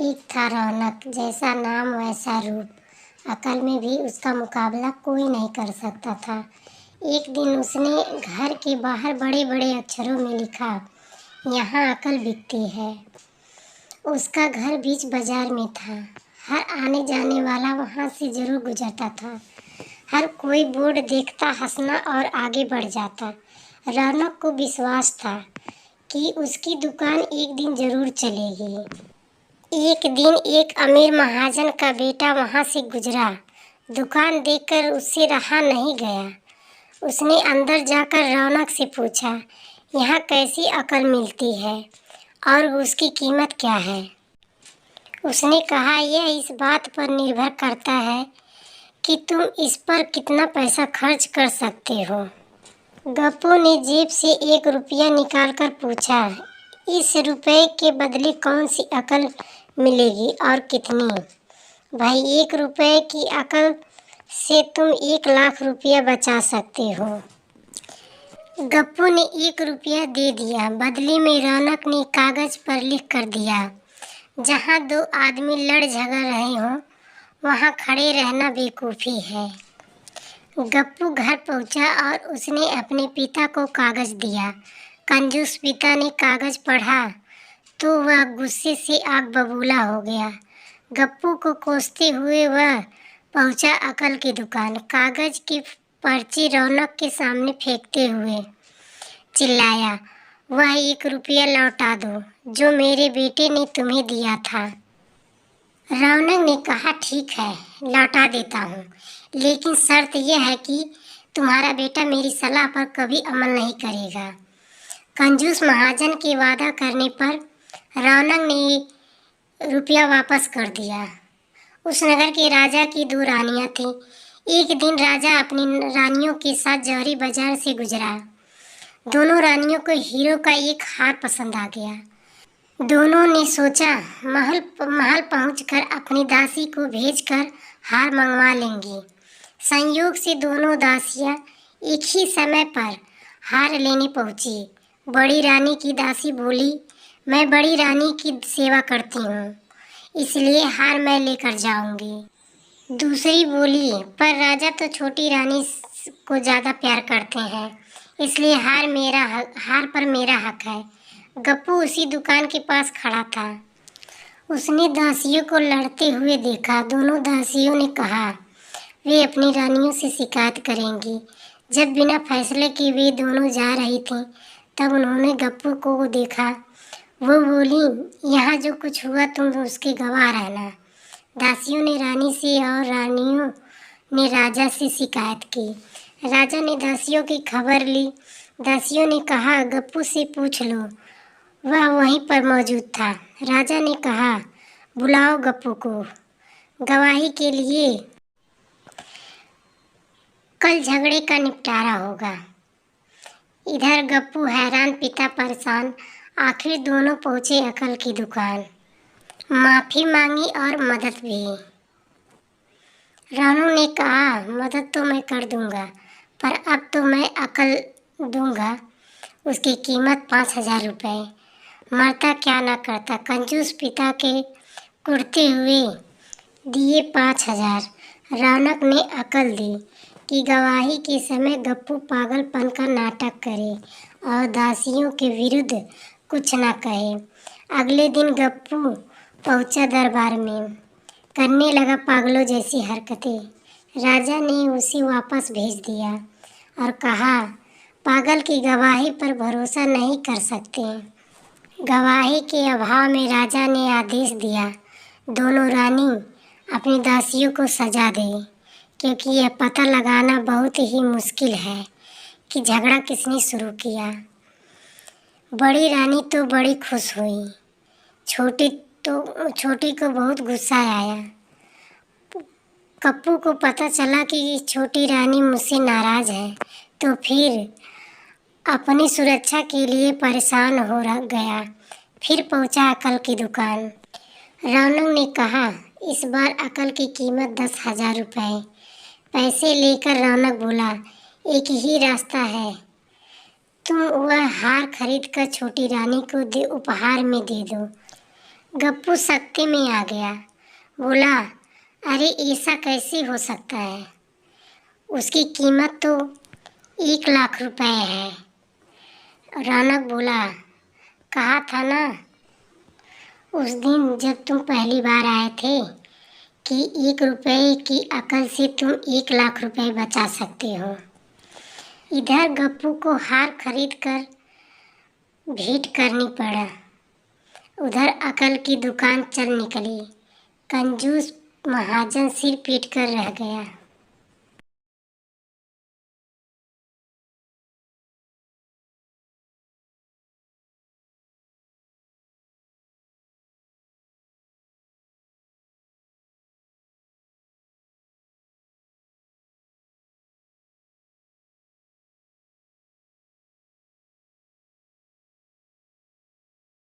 एक था रौनक, जैसा नाम वैसा रूप। अकल में भी उसका मुकाबला कोई नहीं कर सकता था। एक दिन उसने घर के बाहर बड़े बड़े अक्षरों में लिखा, यहाँ अकल बिकती है। उसका घर बीच बाजार में था। हर आने जाने वाला वहाँ से जरूर गुजरता था। हर कोई बोर्ड देखता, हंसना और आगे बढ़ जाता। रौनक को विश्वास था कि उसकी दुकान एक दिन जरूर चलेगी। एक दिन एक अमीर महाजन का बेटा वहां से गुजरा। दुकान देखकर उससे रहा नहीं गया। उसने अंदर जाकर रौनक से पूछा, यहाँ कैसी अकल मिलती है और उसकी कीमत क्या है। उसने कहा, यह इस बात पर निर्भर करता है कि तुम इस पर कितना पैसा खर्च कर सकते हो। गप्पू ने जेब से 1 रुपया निकालकर पूछा, इस रुपए के बदले कौन सी अकल मिलेगी और कितनी? भाई, 1 रुपए की अकल से तुम 1 लाख रुपया बचा सकते हो। गप्पू ने 1 रुपया दे दिया। बदले में रौनक ने कागज पर लिख कर दिया, जहाँ 2 आदमी लड़ झगड़ रहे हो वहाँ खड़े रहना बेवकूफ़ी है। गप्पू घर पहुंचा और उसने अपने पिता को कागज दिया। कंजूस पिता ने कागज पढ़ा तो वह गुस्से से आग बबूला हो गया। गप्पू को कोसते हुए वह पहुंचा अकल की दुकान। कागज की पर्ची रौनक के सामने फेंकते हुए चिल्लाया, वह 1 रुपया लौटा दो जो मेरे बेटे ने तुम्हें दिया था। रौनक ने कहा, ठीक है, लौटा देता हूँ, लेकिन शर्त यह है कि तुम्हारा बेटा मेरी सलाह पर कभी अमल नहीं करेगा। कंजूस महाजन के वादा करने पर रौनक ने रुपया वापस कर दिया। उस नगर के राजा की 2 रानियां थीं। एक दिन राजा अपनी रानियों के साथ जौहरी बाजार से गुजरा। दोनों रानियों को हीरो का एक हार पसंद आ गया। दोनों ने सोचा, महल पहुंचकर अपनी दासी को भेजकर हार मंगवा लेंगी। संयोग से दोनों दासियां एक ही समय पर हार लेने पहुंची। बड़ी रानी की दासी बोली, मैं बड़ी रानी की सेवा करती हूँ, इसलिए हार मैं लेकर जाऊंगी। दूसरी बोली, पर राजा तो छोटी रानी को ज़्यादा प्यार करते हैं, इसलिए हार पर मेरा हक है। गप्पू उसी दुकान के पास खड़ा था। उसने दासियों को लड़ते हुए देखा। दोनों दासियों ने कहा वे अपनी रानियों से शिकायत करेंगी। जब बिना फैसले के वे दोनों जा रही थीं, तब उन्होंने गप्पू को देखा। वो बोली, यहाँ जो कुछ हुआ तुम उसके गवाह रहना। दासियों ने रानी से और रानियों ने राजा से शिकायत की। राजा ने दासियों की खबर ली। दासियों ने कहा, गप्पू से पूछ लो, वह वहीं पर मौजूद था। राजा ने कहा, बुलाओ गप्पू को गवाही के लिए, कल झगड़े का निपटारा होगा। इधर गप्पू हैरान, पिता परेशान। आखिर दोनों पहुंचे अकल की दुकान। माफ़ी मांगी और मदद भी। रानू ने कहा, मदद तो मैं कर दूंगा, पर अब तो मैं अकल दूंगा। उसकी कीमत 5,000 रुपये। मरता क्या ना करता। कंजूस पिता के कुढ़ते हुए दिए 5,000। रौनक ने अकल दी कि गवाही के समय गप्पू पागलपन का नाटक करे और दासियों के विरुद्ध कुछ ना कहे। अगले दिन गप्पू पहुंचा दरबार में, करने लगा पागलों जैसी हरकतें। राजा ने उसे वापस भेज दिया और कहा, पागल की गवाही पर भरोसा नहीं कर सकते। गवाही के अभाव में राजा ने आदेश दिया, दोनों रानी अपनी दासियों को सजा दें, क्योंकि यह पता लगाना बहुत ही मुश्किल है कि झगड़ा किसने शुरू किया। बड़ी रानी तो बड़ी खुश हुई। छोटी को बहुत गुस्सा आया। गप्पू को पता चला कि छोटी रानी मुझसे नाराज़ है, तो फिर अपनी सुरक्षा के लिए परेशान हो गया। फिर पहुंचा अकल की दुकान। रौनक ने कहा, इस बार अकल की कीमत 10,000 रुपये। पैसे लेकर रौनक बोला, एक ही रास्ता है, तुम वह हार खरीद कर छोटी रानी को उपहार में दे दो। गप्पू सकते में आ गया। बोला, अरे ऐसा कैसे हो सकता है, उसकी कीमत तो 1 लाख रुपए है। रौनक बोला, कहा था ना उस दिन जब तुम पहली बार आए थे कि 1 रुपए की अकल से तुम 1 लाख रुपए बचा सकते हो। इधर गप्पू को हार खरीद कर भेंट करनी पड़ा, उधर अकल की दुकान चल निकली। कंजूस महाजन सिर पीट कर रह गया।